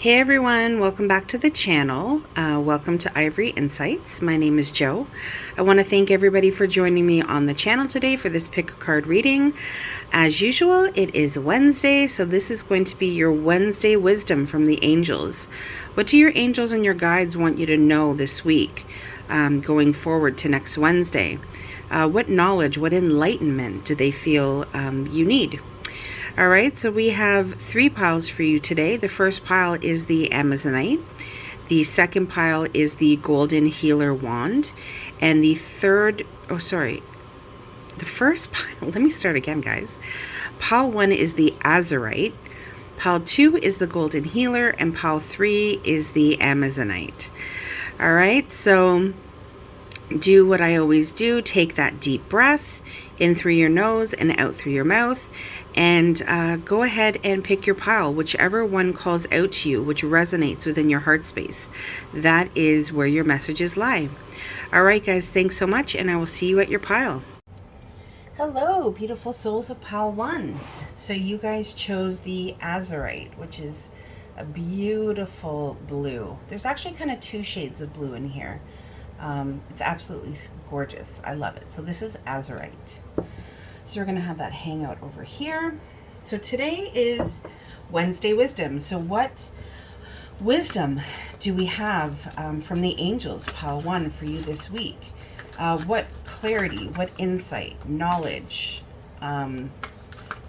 Hey everyone, welcome back to the channel. Welcome to Ivory Insights. My name is Jo. I want to thank everybody for joining me on the channel today for this pick a card reading. As usual, it is Wednesday, so this is going to be your Wednesday wisdom from the angels. What do your angels and your guides want you to know this week, going forward to next Wednesday? What knowledge, what enlightenment do they feel you need? All right, so we have 3 piles for you today. The first pile is the Amazonite. The second pile is the Golden Healer Wand. And the first pile, let me start again, guys. Pile 1 is the Azurite. Pile 2 is the Golden Healer. And pile 3 is the Amazonite. All right, so do what I always do. Take that deep breath in through your nose and out through your mouth. And go ahead and pick your pile, whichever one calls out to you, which resonates within your heart space. That is where your messages lie. All right, guys, thanks so much, and I will see you at your pile. Hello, beautiful souls of pile 1. So you guys chose the Azurite, which is a beautiful blue. There's actually kind of 2 shades of blue in here. It's absolutely gorgeous. I love it. So this is Azurite. So we're going to have that hang out over here. So today is Wednesday Wisdom. So what wisdom do we have from the angels, pile 1, for you this week? What clarity, what insight, knowledge,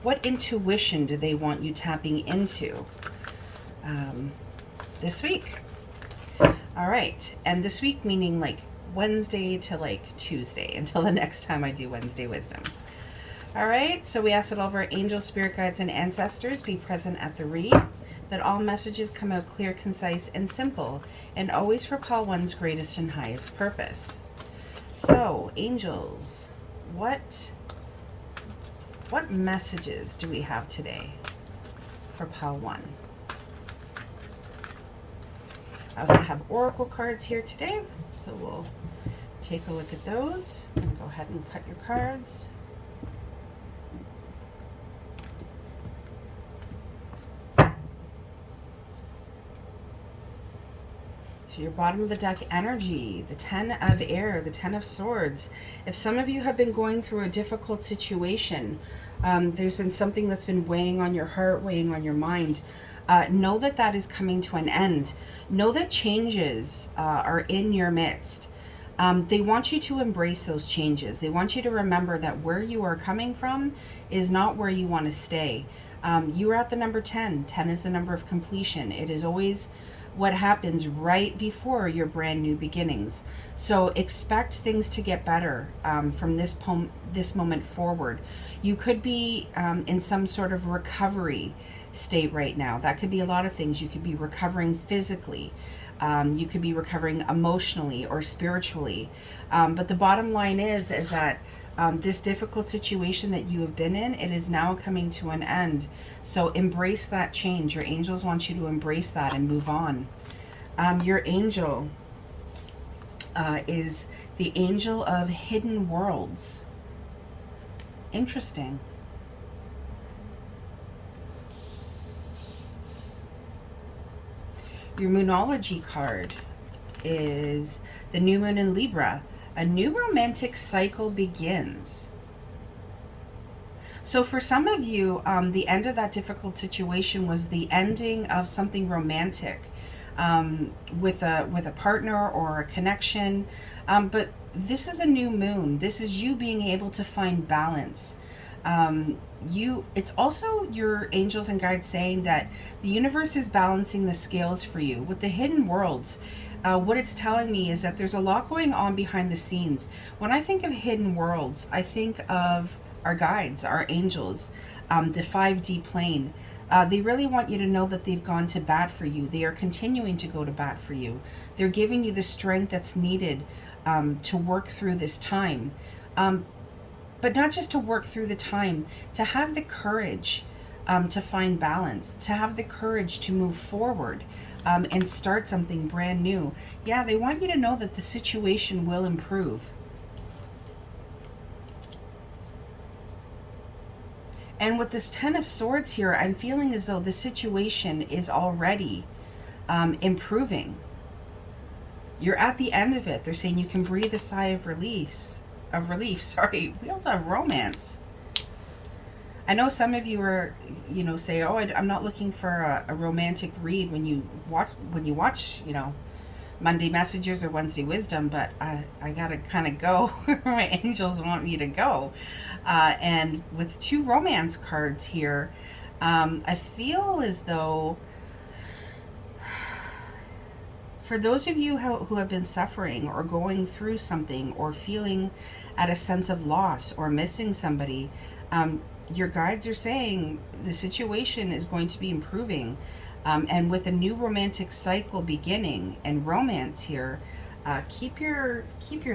what intuition do they want you tapping into this week? All right. And this week meaning like Wednesday to like Tuesday, until the next time I do Wednesday Wisdom. All right, so we ask that all of our angels, spirit guides, and ancestors be present at the read, that all messages come out clear, concise, and simple, and always for pile 1's greatest and highest purpose. So, angels, what messages do we have today for pile 1? I also have oracle cards here today, so we'll take a look at those. I'm going to go ahead and cut your cards. So your bottom of the deck energy, the 10 of air, the 10 of swords. If some of you have been going through a difficult situation, there's been something that's been weighing on your heart, weighing on your mind, know that that is coming to an end. Know that changes are in your midst. They want you to embrace those changes. They want you to remember that where you are coming from is not where you want to stay. You are at the number 10. 10 is the number of completion. It is always what happens right before your brand new beginnings. So expect things to get better from this moment forward. You could be in some sort of recovery state right now. That could be a lot of things. You could be recovering physically. You could be recovering emotionally or spiritually. But the bottom line is that this difficult situation that you have been in, it is now coming to an end. So embrace that change. Your angels want you to embrace that and move on. Your angel is the angel of hidden worlds. Interesting. Your Moonology card is the new moon in Libra. A new romantic cycle begins. So for some of you, the end of that difficult situation was the ending of something romantic with a partner or a connection. But this is a new moon. This is you being able to find balance. It's also your angels and guides saying that the universe is balancing the scales for you. With the hidden worlds, what it's telling me is that there's a lot going on behind the scenes. When I think of hidden worlds, I think of our guides, our angels, the 5D plane. They really want you to know that they've gone to bat for you. They are continuing to go to bat for you. They're giving you the strength that's needed to work through this time. But not just to work through the time, to have the courage to find balance, to have the courage to move forward and start something brand new. Yeah, they want you to know that the situation will improve. And with this 10 of Swords here, I'm feeling as though the situation is already improving. You're at the end of it. They're saying you can breathe a sigh of relief. Sorry. We also have romance. I know some of you are, say, oh, I'm not looking for a romantic read when you watch, Monday Messages or Wednesday Wisdom, but I gotta kind of go where my angels want me to go. And with 2 romance cards here, I feel as though for those of you who have been suffering or going through something or feeling at a sense of loss or missing somebody, your guides are saying the situation is going to be improving. And with a new romantic cycle beginning and romance here, keep your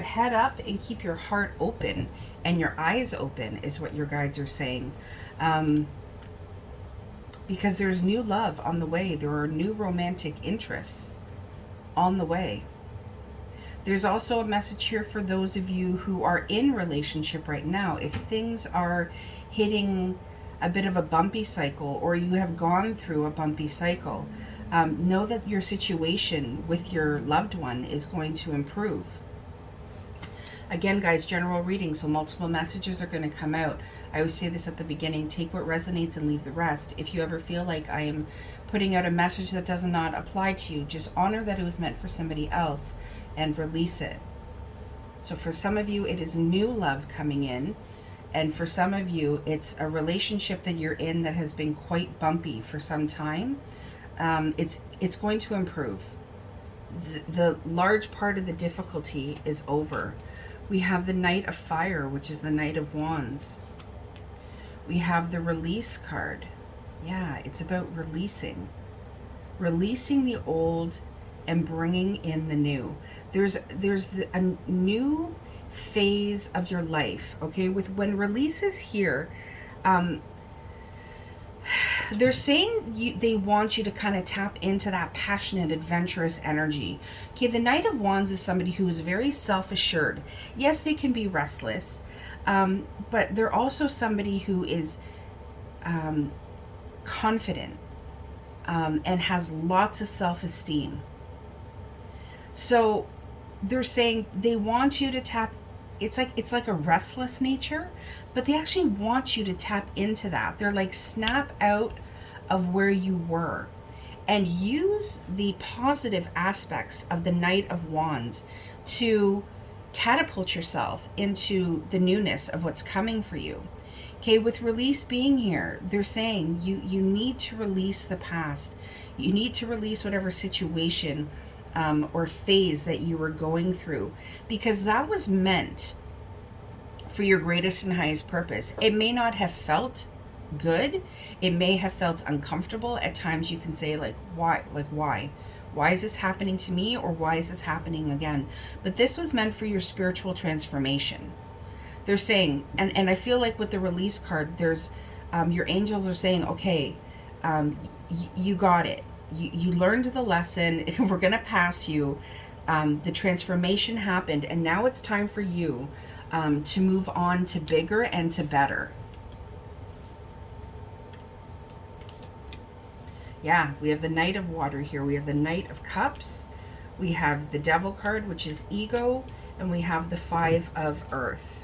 head up and keep your heart open and your eyes open is what your guides are saying. Because there's new love on the way. There are new romantic interests on the way. There's also a message here for those of you who are in relationship right now. If things are hitting a bit of a bumpy cycle, or you have gone through a bumpy cycle, know that your situation with your loved one is going to improve. Again, guys, general reading, so multiple messages are going to come out. I always say this at the beginning, take what resonates and leave the rest. If you ever feel like I am putting out a message that does not apply to you, just honor that it was meant for somebody else and release it. So for some of you, it is new love coming in. And for some of you, it's a relationship that you're in that has been quite bumpy for some time. It's going to improve. The large part of the difficulty is over. We have the Knight of Fire, which is the Knight of Wands. We have the Release card. Yeah, it's about releasing. Releasing the old and bringing in the new. There's a new phase of your life, okay? When release is here, they're saying they want you to kind of tap into that passionate, adventurous energy. Okay, the Knight of Wands is somebody who is very self-assured. Yes, they can be restless, but they're also somebody who is confident and has lots of self-esteem. So they're saying they want you to tap. It's like a restless nature, but they actually want you to tap into that. They're like, snap out of where you were and use the positive aspects of the Knight of Wands to catapult yourself into the newness of what's coming for you. Okay, with release being here, they're saying you need to release the past. You need to release whatever situation or phase that you were going through, because that was meant for your greatest and highest purpose. It may not have felt good. It may have felt uncomfortable. At times you can say, like, why? Why is this happening to me? Or why is this happening again? But this was meant for your spiritual transformation. They're saying, and I feel like with the Release card, there's your angels are saying, okay, you got it. You learned the lesson. We're going to pass you. The transformation happened, and now it's time for you to move on to bigger and to better. Yeah, we have the Knight of Water here. We have the Knight of Cups. We have the Devil card, which is ego, and we have the Five of Earth.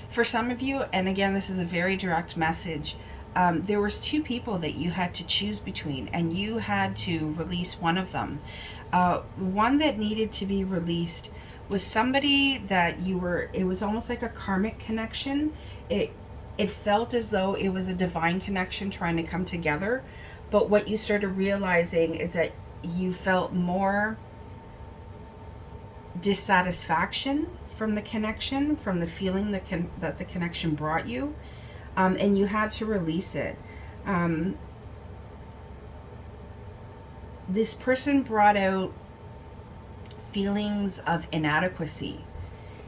For some of you, and again, this is a very direct message, there was 2 people that you had to choose between, and you had to release one of them. One that needed to be released was somebody that it was almost like a karmic connection. It felt as though it was a divine connection trying to come together, but what you started realizing is that you felt more dissatisfaction from the connection, from the feeling that the connection brought you, and you had to release it. This person brought out feelings of inadequacy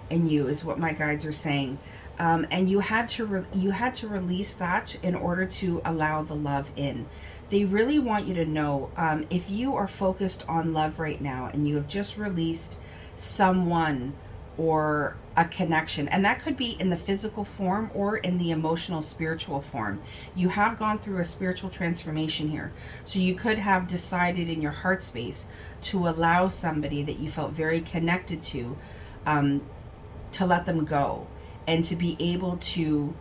in you, is what my guides are saying, and you had to release that in order to allow the love in. They really want you to know, if you are focused on love right now and you have just released someone or a connection. And that could be in the physical form or in the emotional, spiritual form. You have gone through a spiritual transformation here. So you could have decided in your heart space to allow somebody that you felt very connected to let them go, and to be able to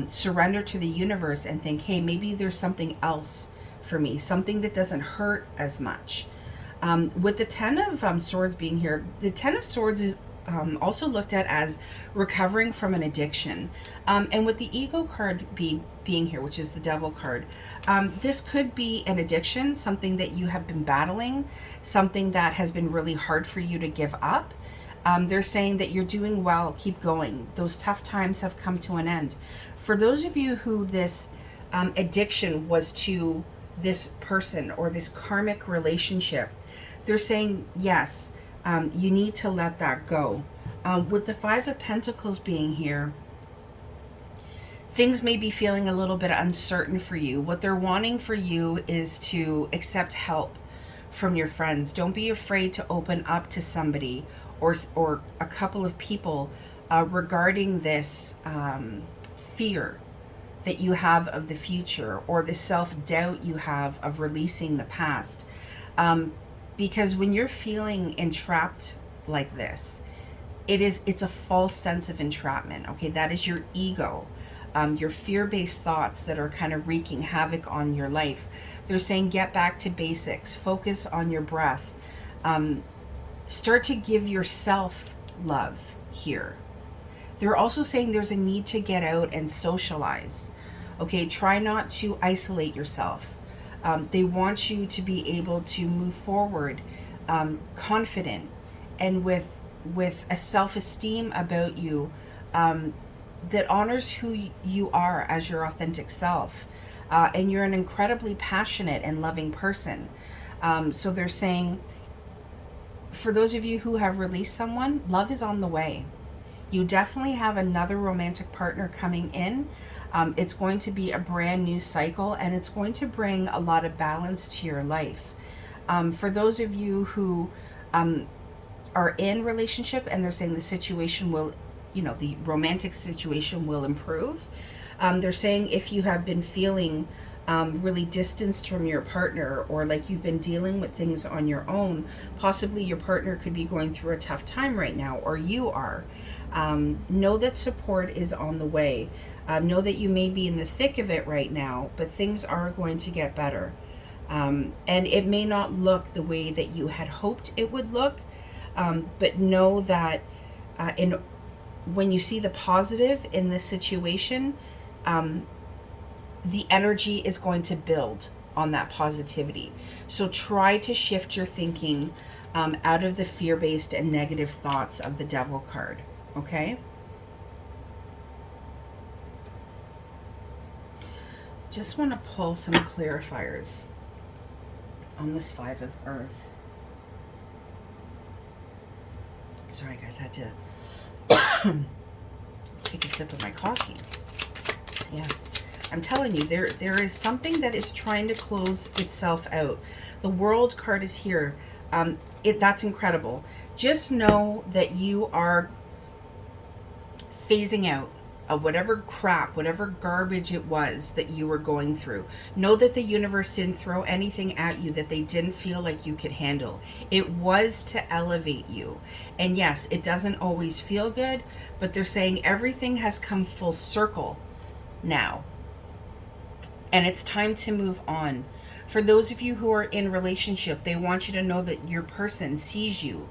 surrender to the universe and think, hey, maybe there's something else for me, something that doesn't hurt as much. With the Ten of Swords being here, the Ten of Swords is also looked at as recovering from an addiction. And with the Ego card being here, which is the Devil card, this could be an addiction, something that you have been battling, something that has been really hard for you to give up. They're saying that you're doing well, keep going. Those tough times have come to an end. For those of you who this addiction was to this person or this karmic relationship, they're saying, yes, you need to let that go. With the Five of Pentacles being here, things may be feeling a little bit uncertain for you. What they're wanting for you is to accept help from your friends. Don't be afraid to open up to somebody or a couple of people regarding this fear that you have of the future, or the self-doubt you have of releasing the past. Because when you're feeling entrapped like this, it's a false sense of entrapment. Okay, that is your ego, your fear-based thoughts that are kind of wreaking havoc on your life. They're saying get back to basics, focus on your breath, start to give yourself love here. They're also saying there's a need to get out and socialize. Okay, try not to isolate yourself. They want you to be able to move forward confident and with a self-esteem about you that honors who you are as your authentic self. And you're an incredibly passionate and loving person. So they're saying, for those of you who have released someone, love is on the way. You definitely have another romantic partner coming in. It's going to be a brand new cycle, and it's going to bring a lot of balance to your life. For those of you who are in relationship and they're saying the situation will, the romantic situation will improve. They're saying if you have been feeling really distanced from your partner, or like you've been dealing with things on your own, possibly your partner could be going through a tough time right now, or you are. Know that support is on the way. Know that you may be in the thick of it right now, but things are going to get better. And it may not look the way that you had hoped it would look, but know that when you see the positive in this situation, the energy is going to build on that positivity. So try to shift your thinking out of the fear-based and negative thoughts of the Devil card, okay? Just want to pull some clarifiers on this Five of Earth. Sorry guys, I had to take a sip of my coffee. Yeah. I'm telling you, there is something that is trying to close itself out. The World card is here. That's incredible. Just know that you are phasing out of whatever crap, whatever garbage it was that you were going through. Know that the universe didn't throw anything at you that they didn't feel like you could handle. It was to elevate you. And yes, it doesn't always feel good, but they're saying everything has come full circle now. And it's time to move on. For those of you who are in relationship, they want you to know that your person sees you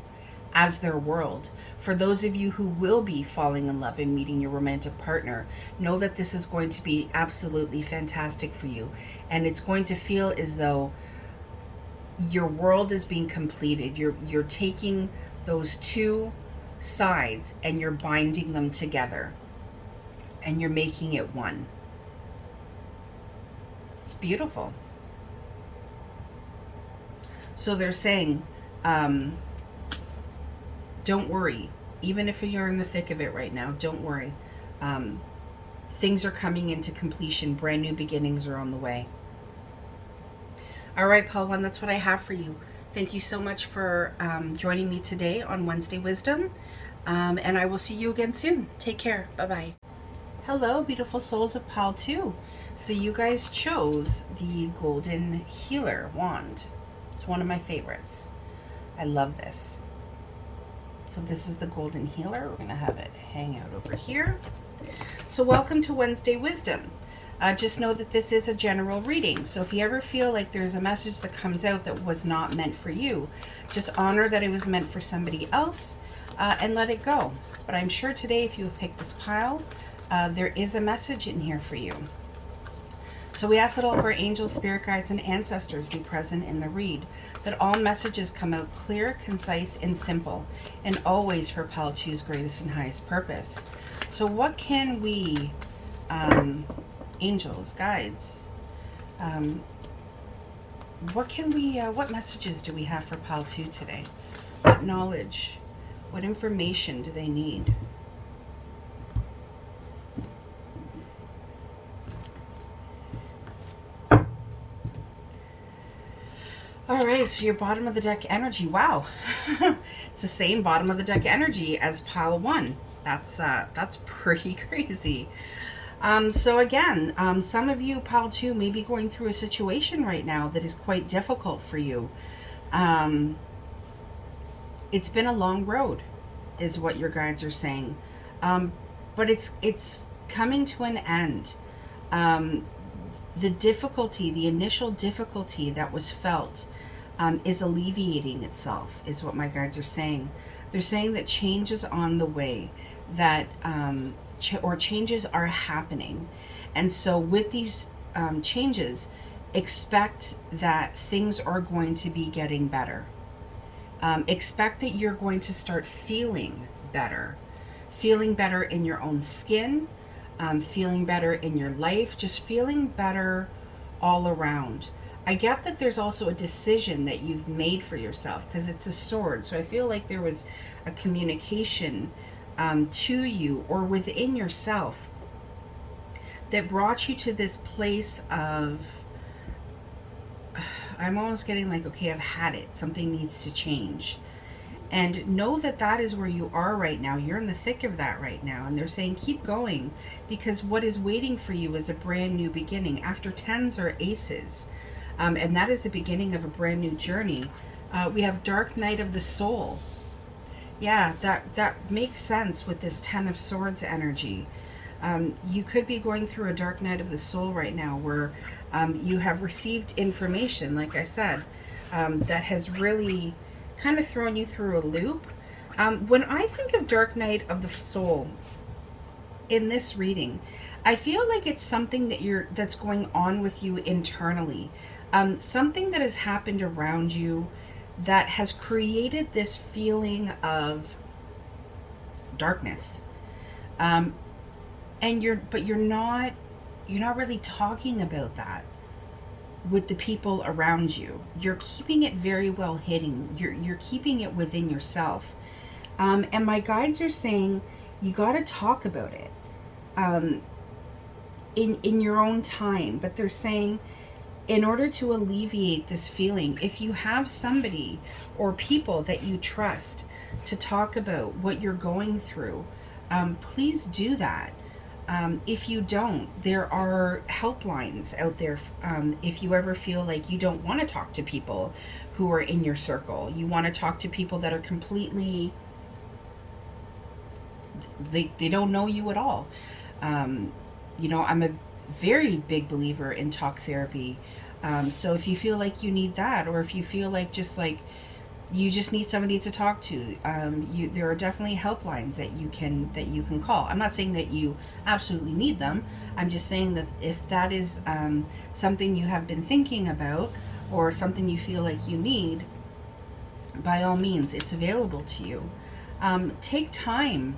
as their world. For those of you who will be falling in love and meeting your romantic partner, know that this is going to be absolutely fantastic for you. And it's going to feel as though your world is being completed. You're taking those two sides and you're binding them together. And you're making it one. It's beautiful. So they're saying, don't worry. Even if you're in the thick of it right now, don't worry. Things are coming into completion. Brand new beginnings are on the way. All right, Paul One, that's what I have for you. Thank you so much for joining me today on Wednesday Wisdom. And I will see you again soon. Take care. Bye-bye. Hello, beautiful souls of Pile 2. So you guys chose the Golden Healer wand. It's one of my favorites. I love this. So this is the Golden Healer. We're going to have it hang out over here. So welcome to Wednesday Wisdom. Just know that this is a general reading. So if you ever feel like there's a message that comes out that was not meant for you, just honor that it was meant for somebody else and let it go. But I'm sure today, if you have picked this pile, there is a message in here for you. So we ask that all of our angels, spirit guides, and ancestors be present in the read, that all messages come out clear, concise, and simple, and always for Pile 2's greatest and highest purpose. So what can we, angels, guides, what messages do we have for Pile 2 today? What knowledge, what information do they need? All right, so your bottom of the deck energy. Wow, it's the same bottom of the deck energy as Pile 1. That's pretty crazy. So again, some of you, Pile 2, may be going through a situation right now that is quite difficult for you. It's been a long road, is what your guides are saying. But it's coming to an end. The difficulty, the initial difficulty that was felt is alleviating itself, is what my guides are saying. They're saying that change is on the way, that changes are happening. And so with these changes, expect that things are going to be getting better. Expect that you're going to start feeling better in your own skin, feeling better in your life, just feeling better all around. I get that there's also a decision that you've made for yourself, because it's a sword. So I feel like there was a communication to you or within yourself that brought you to this place of, I'm almost getting like, okay, I've had it. Something needs to change. And know that that is where you are right now. You're in the thick of that right now. And they're saying, keep going, because what is waiting for you is a brand new beginning. After tens are aces. And that is the beginning of a brand new journey. We have Dark Night of the Soul. Yeah, that makes sense with this Ten of Swords energy. You could be going through a dark night of the soul right now, where you have received information, like I said, that has really kind of thrown you through a loop. When I think of dark night of the soul in this reading, I feel like it's something that's going on with you internally, something that has happened around you that has created this feeling of darkness. And you're not really talking about that with the people around you. You're keeping it very well hidden. You're keeping it within yourself. And my guides are saying you got to talk about it in your own time. But they're saying, in order to alleviate this feeling, if you have somebody or people that you trust to talk about what you're going through, please do that. If you don't, there are helplines out there. If you ever feel like you don't want to talk to people who are in your circle, you want to talk to people that are completely, they don't know you at all. I'm a very big believer in talk therapy. So if you feel like you need that, or if you feel like you just need somebody to talk to, there are definitely helplines that you can call. I'm not saying that you absolutely need them. I'm just saying that if that is something you have been thinking about, or something you feel like you need, by all means, it's available to you. Take time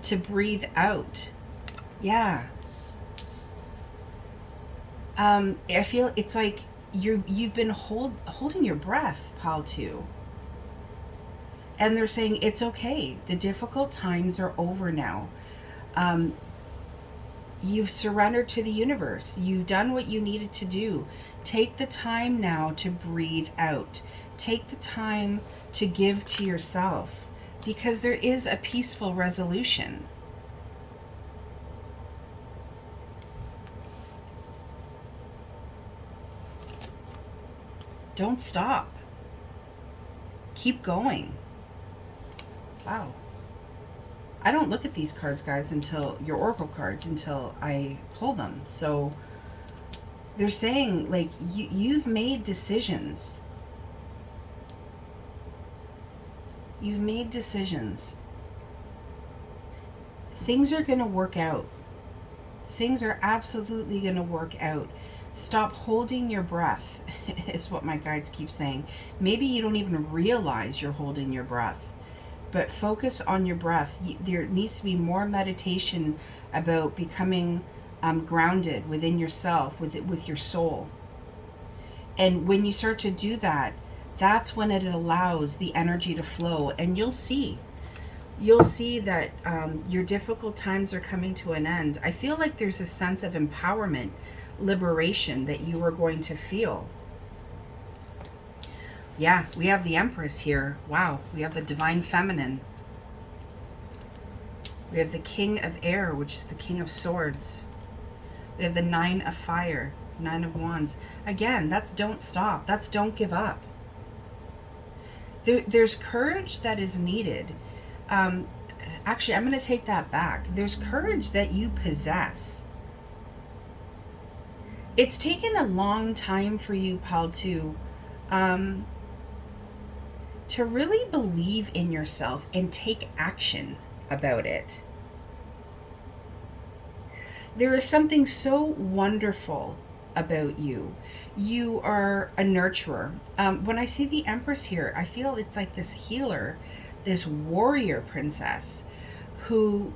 to breathe out. Yeah. I feel it's like you've been holding your breath, Pile 2. And they're saying it's okay. The difficult times are over now. You've surrendered to the universe. You've done what you needed to do. Take the time now to breathe out. Take the time to give to yourself. because there is a peaceful resolution. Don't stop. Keep going. Wow. I don't look at these cards, guys, until your oracle cards, until I pull them. So they're saying, like, you've made decisions. You've made decisions. Things are going to work out. Things are absolutely going to work out. Stop holding your breath, is what my guides keep saying. Maybe you don't even realize you're holding your breath, but focus on your breath. There needs to be more meditation about becoming grounded within yourself, with your soul. And when you start to do that, that's when it allows the energy to flow, and you'll see that your difficult times are coming to an end. I feel like there's a sense of empowerment, liberation that you are going to feel. Yeah, we have the Empress here. Wow, we have the Divine Feminine. We have the King of Air, which is the King of Swords. We have the Nine of Fire, Nine of Wands. Again, that's don't stop. That's don't give up. There's courage that is needed. Actually, I'm going to take that back. There's courage that you possess. It's taken a long time for you, Paul, to really believe in yourself and take action about it. There is something so wonderful about you. You are a nurturer. When I see the Empress here, I feel it's like this healer, this warrior princess who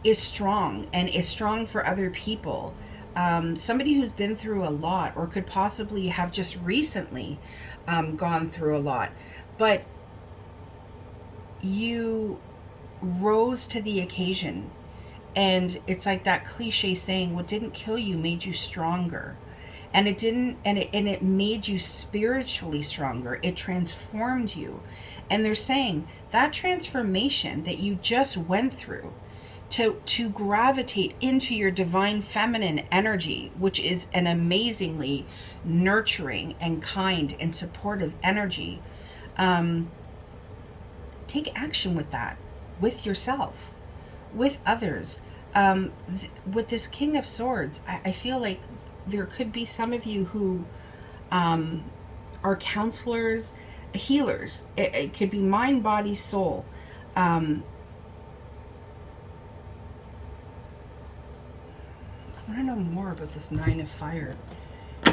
is strong and is strong for other people. Somebody who's been through a lot, or could possibly have just recently gone through a lot. But you rose to the occasion. And it's like that cliche saying, what didn't kill you made you stronger. And it made you spiritually stronger. It transformed you. And they're saying that transformation that you just went through to gravitate into your divine feminine energy, which is an amazingly nurturing and kind and supportive energy, take action with that, with yourself, with others. With this King of Swords, I feel like there could be some of you who are counselors, healers. It could be mind, body, soul. I want to know more about this Nine of Fire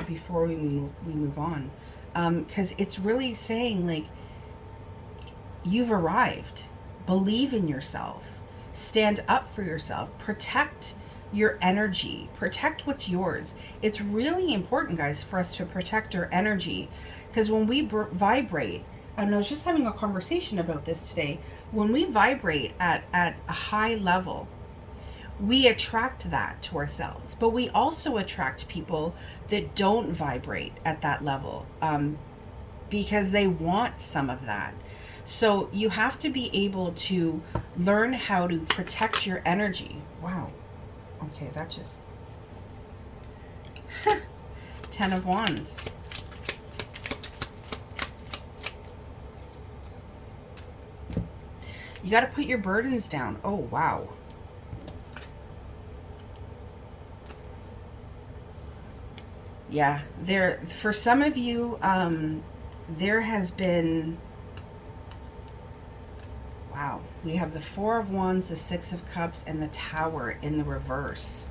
before we move on, because it's really saying, like, you've arrived. Believe in yourself. Stand up for yourself. Protect your energy. Protect what's yours. It's really important, guys, for us to protect our energy, because when we vibrate, and I was just having a conversation about this today, when we vibrate at a high level, we attract that to ourselves, but we also attract people that don't vibrate at that level, because they want some of that. So you have to be able to learn how to protect your energy. Wow. Okay, that just... 10 of Wands. You got to put your burdens down. Oh, wow. Yeah, for some of you, there has been... Wow, we have the Four of Wands, the Six of Cups, and the Tower in the reverse.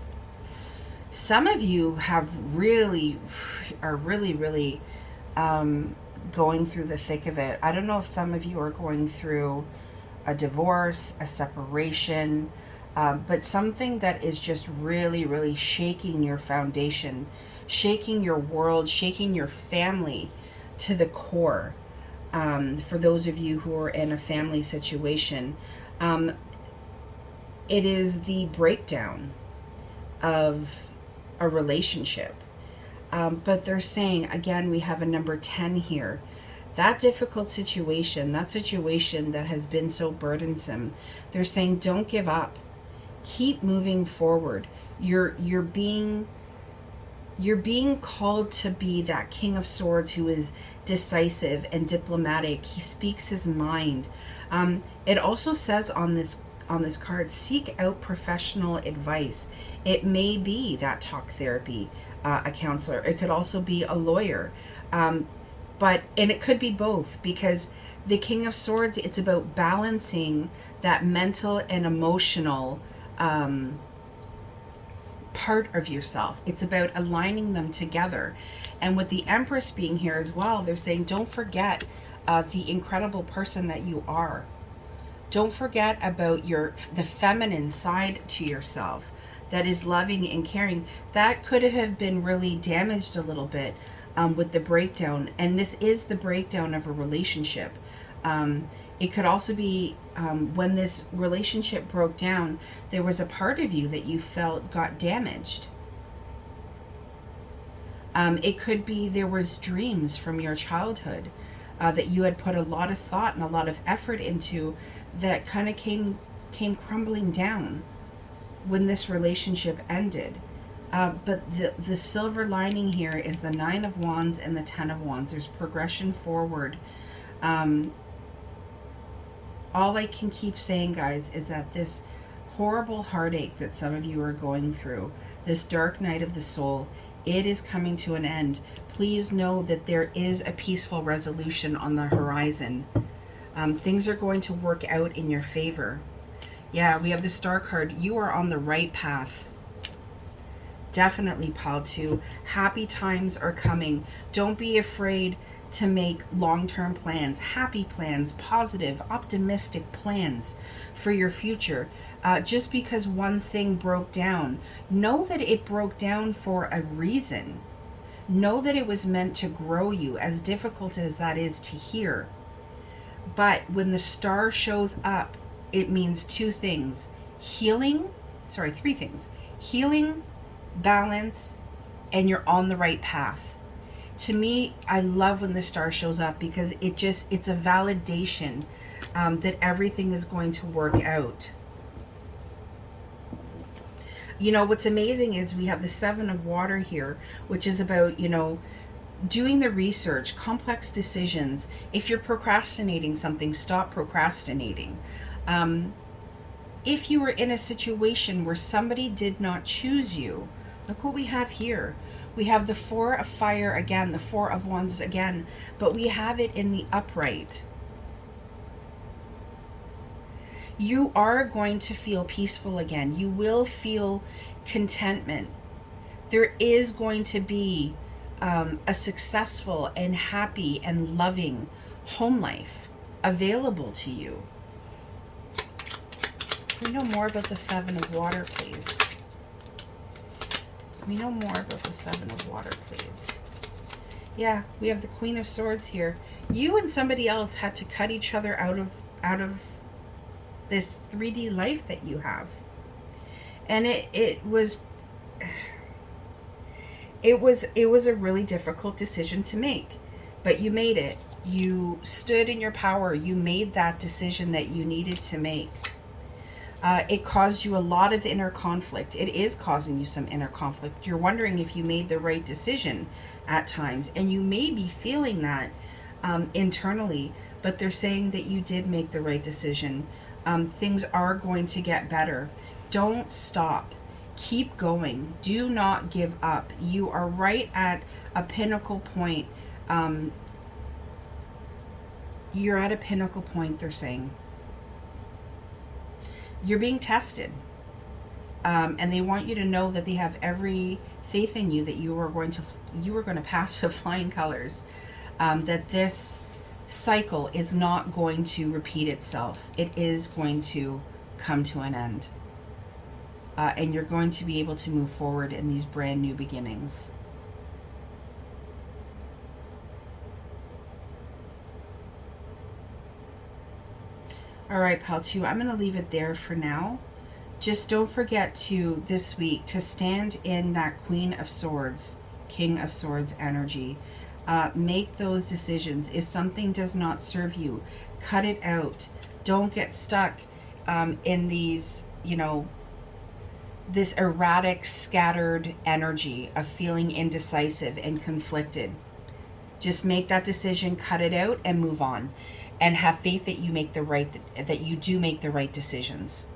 Some of you are really going through the thick of it. I don't know if some of you are going through a divorce, a separation, but something that is just really shaking your foundation, shaking your world, shaking your family to the core. For those of you who are in a family situation, it is the breakdown of a relationship. But they're saying, again, we have a number 10 here, That difficult situation, that situation that has been so burdensome, they're saying don't give up. Keep moving forward. You're being called to be that King of Swords who is decisive and diplomatic. He speaks his mind. It also says on this card, seek out professional advice. It may be that talk therapy, a counselor. It could also be a lawyer. And it could be both, because the King of Swords, it's about balancing that mental and emotional part of yourself. It's about aligning them together. And with the Empress being here as well, they're saying don't forget the incredible person that you are. Don't forget about the feminine side to yourself that is loving and caring. That could have been really damaged a little bit with the breakdown. And this is the breakdown of a relationship. It could also be when this relationship broke down, there was a part of you that you felt got damaged. It could be there was dreams from your childhood that you had put a lot of thought and a lot of effort into that kind of came crumbling down when this relationship ended. But the silver lining here is the 9 of Wands and the 10 of Wands. There's progression forward. All I can keep saying, guys, is that this horrible heartache that some of you are going through, this dark night of the soul, it is coming to an end. Please know that there is a peaceful resolution on the horizon. Things are going to work out in your favor. Yeah, we have the Star card. You are on the right path. Definitely, pile 2. Happy times are coming. Don't be afraid to make long-term plans, happy plans, positive, optimistic plans for your future. Just because one thing broke down, know that it broke down for a reason. Know that it was meant to grow you, as difficult as that is to hear. But when the star shows up, it means 2 things. Three things. Healing, balance, and you're on the right path. To me, I love when the star shows up because it's a validation that everything is going to work out. You know, what's amazing is we have the 7 of water here, which is about, doing the research, complex decisions. If you're procrastinating something, stop procrastinating. If you were in a situation where somebody did not choose you, look what we have here. We have the 4 of fire again, the 4 of wands again, but we have it in the upright. You are going to feel peaceful again. You will feel contentment. There is going to be a successful and happy and loving home life available to you. Can we know more about the 7 of water, please? We know more about the 7 of water, please. Yeah, we have the Queen of Swords here. You and somebody else had to cut each other out of this 3D life that you have. And it was a really difficult decision to make, but you made it. You stood in your power. You made that decision that you needed to make. It caused you a lot of inner conflict. It is causing you some inner conflict. You're wondering if you made the right decision at times, and you may be feeling that internally, but they're saying that you did make the right decision. Things are going to get better. Don't stop. Keep going. Do not give up. You are right at a pinnacle point. You're at a pinnacle point, they're saying. You're being tested. And they want you to know that they have every faith in you, that you are going to pass with flying colors. That this cycle is not going to repeat itself. It is going to come to an end. And you're going to be able to move forward in these brand new beginnings. All right, pile 2, I'm going to leave it there for now. Just don't forget to, this week, to stand in that Queen of Swords, King of Swords energy. Make those decisions. If something does not serve you, cut it out. Don't get stuck in these, this erratic, scattered energy of feeling indecisive and conflicted. Just make that decision, cut it out, and move on. And have faith that you do make the right decisions.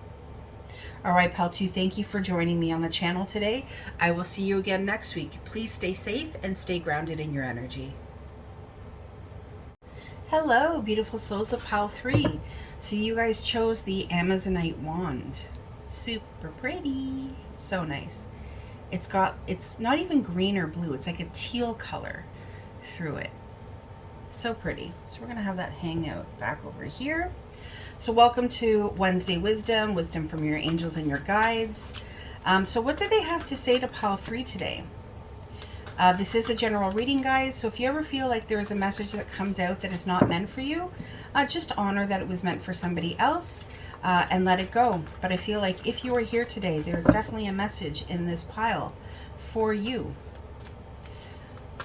All right, Pal 2, thank you for joining me on the channel today. I will see you again next week. Please stay safe and stay grounded in your energy. Hello, beautiful souls of Pal 3. So you guys chose the Amazonite wand. Super pretty. So nice. It's not even green or blue. It's like a teal color through it. So pretty. So we're going to have that hang out back over here. So welcome to Wednesday Wisdom from your angels and your guides. So what do they have to say to Pal 3 today? This is a general reading, guys. So if you ever feel like there's a message that comes out that is not meant for you, just honor that it was meant for somebody else and let it go. But I feel like if you are here today, there's definitely a message in this pile for you.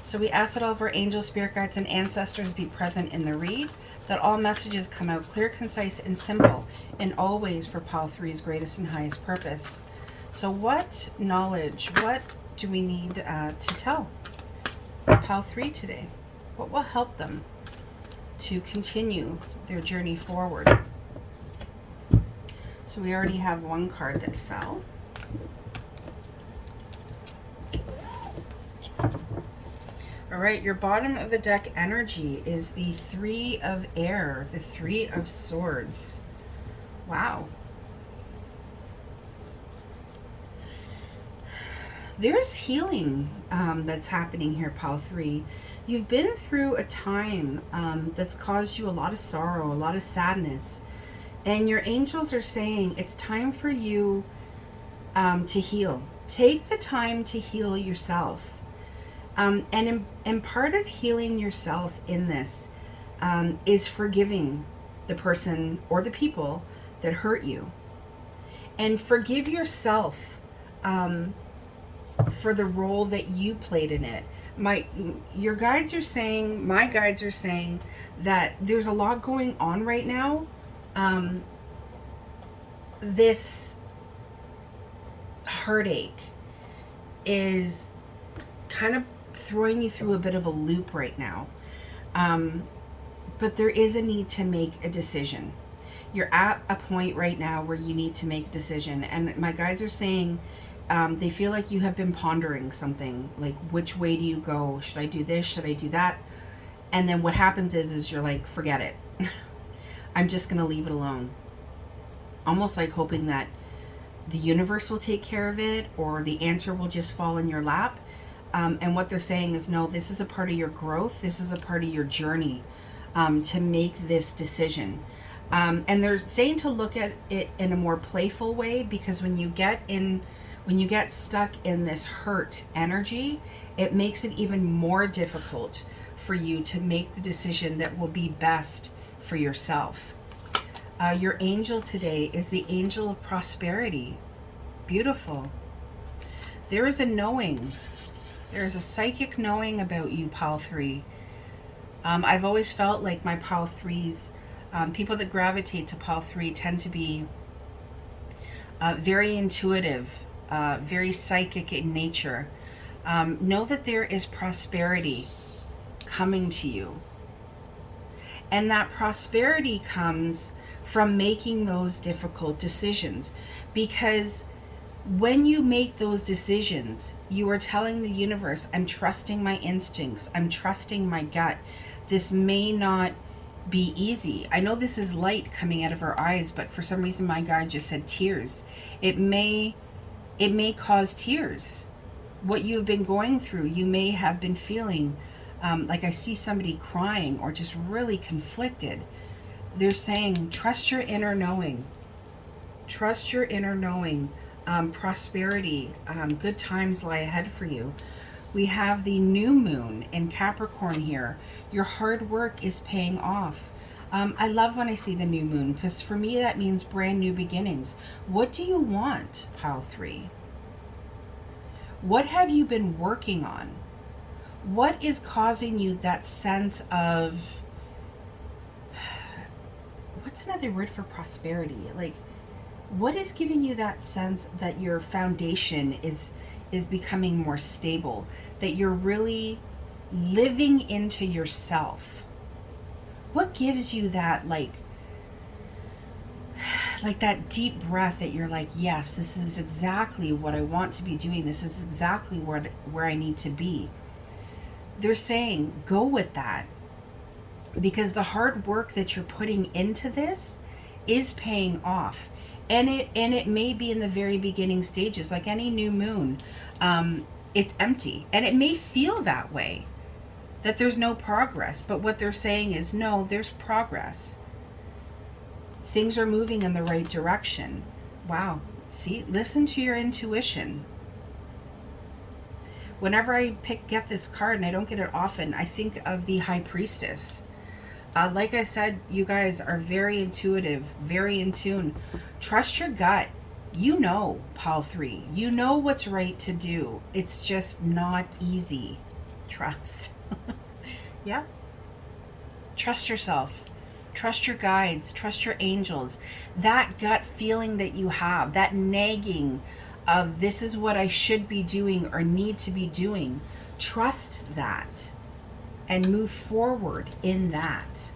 So we ask that all of our angels, spirit guides, and ancestors be present in the read, that all messages come out clear, concise, and simple, and always for Pal 3's greatest and highest purpose. So what knowledge, what do we need to tell Pal 3 today? What will help them to continue their journey forward? So we already have one card that fell. All right, your bottom of the deck energy is the 3 of air, the 3 of swords. Wow. There's healing that's happening here, Pal 3. You've been through a time that's caused you a lot of sorrow, a lot of sadness. And your angels are saying it's time for you to heal. Take the time to heal yourself. And part of healing yourself in this is forgiving the person or the people that hurt you. And forgive yourself for the role that you played in it. My guides are saying that there's a lot going on right now. This heartache is kind of throwing you through a bit of a loop right now. But there is a need to make a decision. You're at a point right now where you need to make a decision. And my guides are saying they feel like you have been pondering something, like which way do you go? Should I do this? Should I do that? And then what happens is you're like, forget it. I'm just going to leave it alone. Almost like hoping that the universe will take care of it or the answer will just fall in your lap. And what they're saying is, no, this is a part of your growth. This is a part of your journey to make this decision. And they're saying to look at it in a more playful way, because when you get stuck in this hurt energy, it makes it even more difficult for you to make the decision that will be best for yourself. Your angel today is the angel of prosperity. Beautiful. There is a knowing. There is a psychic knowing about you, Pal 3. I've always felt like my Pal 3s, people that gravitate to Pal 3 tend to be very intuitive, very psychic in nature. Know that there is prosperity coming to you. And that prosperity comes from making those difficult decisions. Because when you make those decisions, you are telling the universe, I'm trusting my instincts. I'm trusting my gut. This may not be easy. I know this is light coming out of our eyes, but for some reason my guide just said tears. It may cause tears. What you've been going through, you may have been feeling like I see somebody crying or just really conflicted. They're saying, trust your inner knowing. Trust your inner knowing. Prosperity, good times lie ahead for you. We have the new moon in Capricorn here. Your hard work is paying off. I love when I see the new moon, because for me that means brand new beginnings. What do you want, Pal 3? What have you been working on? What is causing you that sense of, what's another word for prosperity? Like, what is giving you that sense that your foundation is becoming more stable, that you're really living into yourself? What gives you that, like that deep breath that you're like, yes, this is exactly what I want to be doing. This is exactly where I need to be. They're saying go with that, because the hard work that you're putting into this is paying off. And it may be in the very beginning stages, like any new moon. It's empty, and it may feel that way, that there's no progress. But what they're saying is, no, there's progress. Things are moving in the right direction. Wow. See, listen to your intuition. Whenever I get this card, and I don't get it often, I think of the High Priestess. Like I said, you guys are very intuitive, very in tune. Trust your gut. You know, Pile 3. You know what's right to do. It's just not easy. Trust. Yeah. Trust yourself. Trust your guides. Trust your angels. That gut feeling that you have, that nagging of this is what I should be doing or need to be doing. Trust that and move forward in that.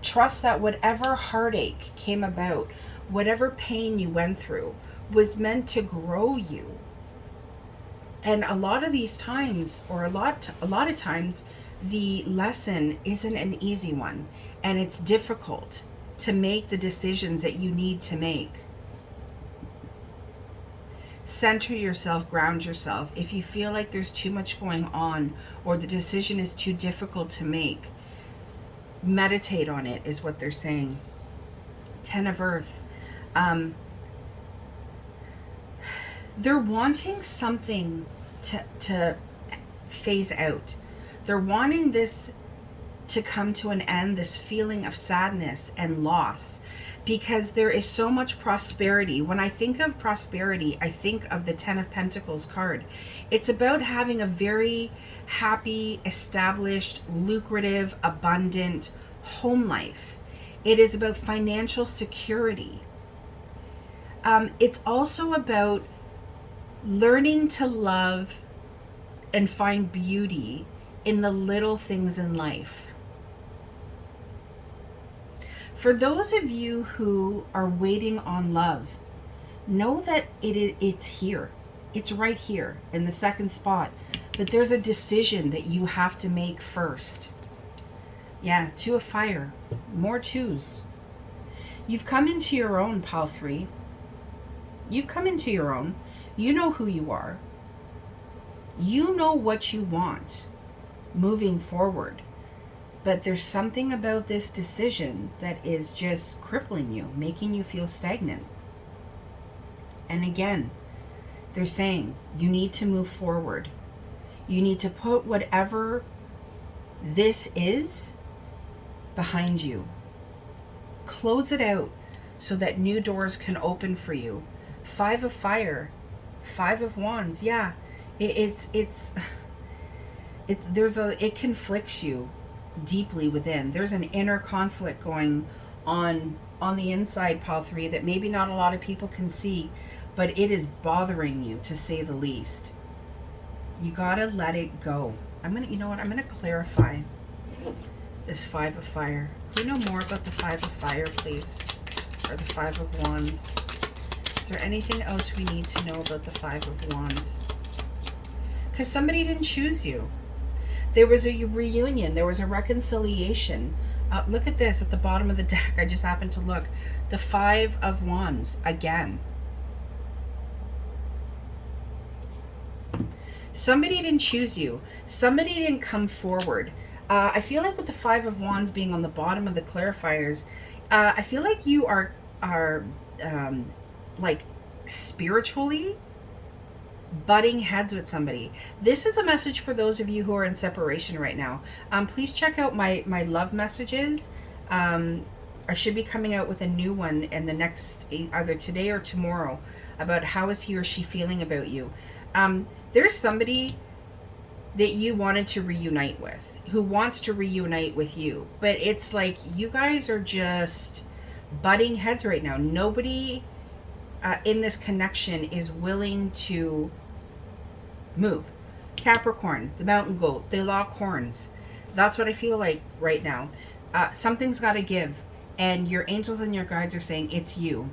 Trust that whatever heartache came about, whatever pain you went through, was meant to grow you. And a lot of these times, or a lot of times, the lesson isn't an easy one, and it's difficult to make the decisions that you need to make. Center yourself, ground yourself. If you feel like there's too much going on, or the decision is too difficult to make, meditate on it, is what they're saying. 10 of Earth. They're wanting something to phase out. They're wanting this to come to an end, this feeling of sadness and loss, because there is so much prosperity. When I think of prosperity, I think of the 10 of Pentacles card. It's about having a very happy, established, lucrative, abundant home life. It is about financial security. It's also about learning to love and find beauty in the little things in life. For those of you who are waiting on love, know that it's here. It's right here in the second spot. But there's a decision that you have to make first. Yeah, 2 of Fire. More 2s. You've come into your own, Pile 3. You've come into your own. You know who you are. You know what you want moving forward. But there's something about this decision that is just crippling you, making you feel stagnant. And again, they're saying you need to move forward. You need to put whatever this is behind you. Close it out so that new doors can open for you. 5 of Fire, 5 of Wands. Yeah, it conflicts you deeply within. There's an inner conflict going on the inside, Pile 3, that maybe not a lot of people can see, but it is bothering you, to say the least. You gotta let it go. You know what? I'm gonna clarify this 5 of Fire. Can we know more about the 5 of Fire, please? Or the 5 of Wands? Is there anything else we need to know about the 5 of Wands? Because somebody didn't choose you. There was a reunion. There was a reconciliation. Look at this at the bottom of the deck. I just happened to look. The 5 of Wands again. Somebody didn't choose you. Somebody didn't come forward. I feel like with the 5 of Wands being on the bottom of the clarifiers, I feel like you are like spiritually butting heads with somebody. This is a message for those of you who are in separation right now. Please check out my love messages I should be coming out with a new one in the next, either today or tomorrow, about how is he or she feeling about you. There's somebody that you wanted to reunite with, who wants to reunite with you, but it's like you guys are just butting heads right now. Nobody in this connection is willing to move. Capricorn, the mountain goat, they lock horns. That's what I feel like right now. Something's got to give, and your angels and your guides are saying it's you.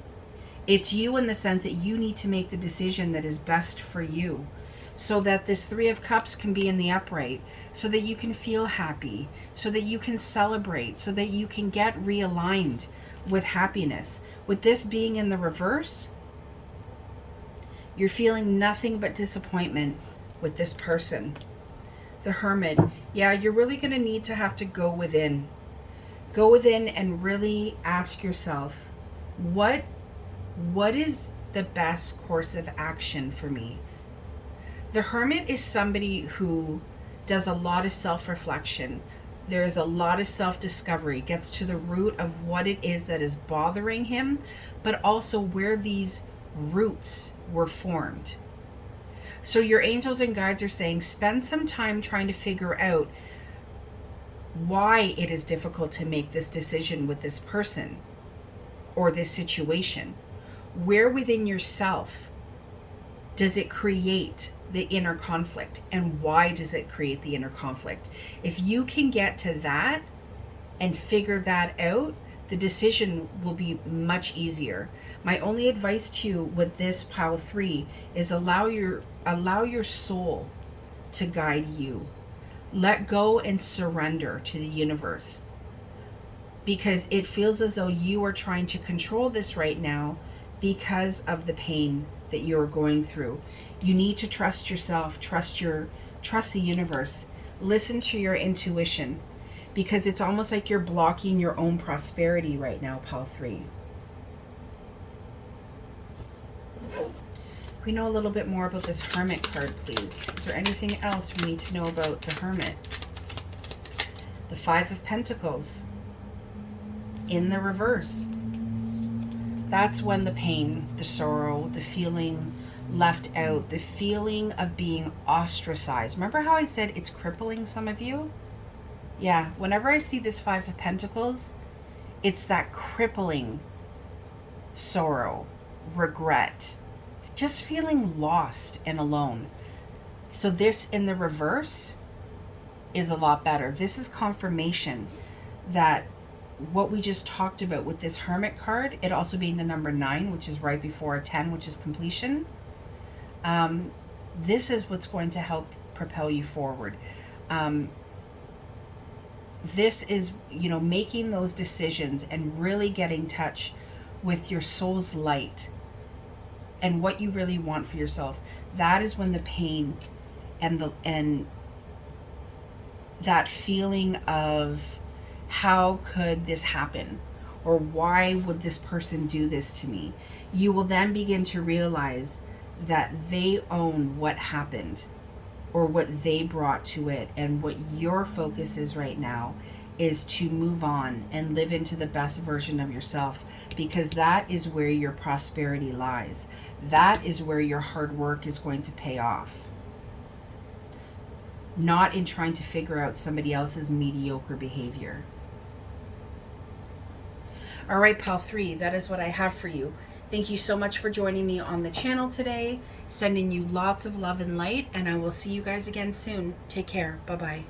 It's you in the sense that you need to make the decision that is best for you, so that this Three of Cups can be in the upright, so that you can feel happy, so that you can celebrate, so that you can get realigned with happiness. With this being in the reverse, you're feeling nothing but disappointment with this person. The Hermit, yeah, you're really going to need to have to go within. Go within and really ask yourself, what is the best course of action for me? The Hermit is somebody who does a lot of self-reflection. There's a lot of self-discovery, gets to the root of what it is that is bothering him, but also where these roots were formed. So your angels and guides are saying, spend some time trying to figure out why it is difficult to make this decision with this person or this situation. Where within yourself does it create the inner conflict, and why does it create the inner conflict? If you can get to that and figure that out, the decision will be much easier. My only advice to you with this pile 3 is allow your soul to guide you. Let go and surrender to the universe, because it feels as though you are trying to control this right now because of the pain that you're going through. You need to trust yourself, trust the universe, listen to your intuition, because it's almost like you're blocking your own prosperity right now, pile 3. We know a little bit more about this Hermit card, please. Is there anything else we need to know about the Hermit? The Five of Pentacles in the reverse. That's when the pain, the sorrow, the feeling left out, the feeling of being ostracized. Remember how I said it's crippling some of you? Yeah, whenever I see this Five of Pentacles, it's that crippling sorrow, regret, just feeling lost and alone. So this in the reverse is a lot better. This is confirmation that what we just talked about with this Hermit card, it also being the number 9, which is right before a 10, which is completion. This is what's going to help propel you forward. This is, making those decisions and really getting in touch with your soul's light and what you really want for yourself. That is when the pain and that feeling of how could this happen, or why would this person do this to me, you will then begin to realize that they own what happened or what they brought to it, and what your focus is right now is to move on and live into the best version of yourself, because that is where your prosperity lies. That is where your hard work is going to pay off. Not in trying to figure out somebody else's mediocre behavior. All right, pile 3, that is what I have for you. Thank you so much for joining me on the channel today. Sending you lots of love and light, and I will see you guys again soon. Take care. Bye-bye.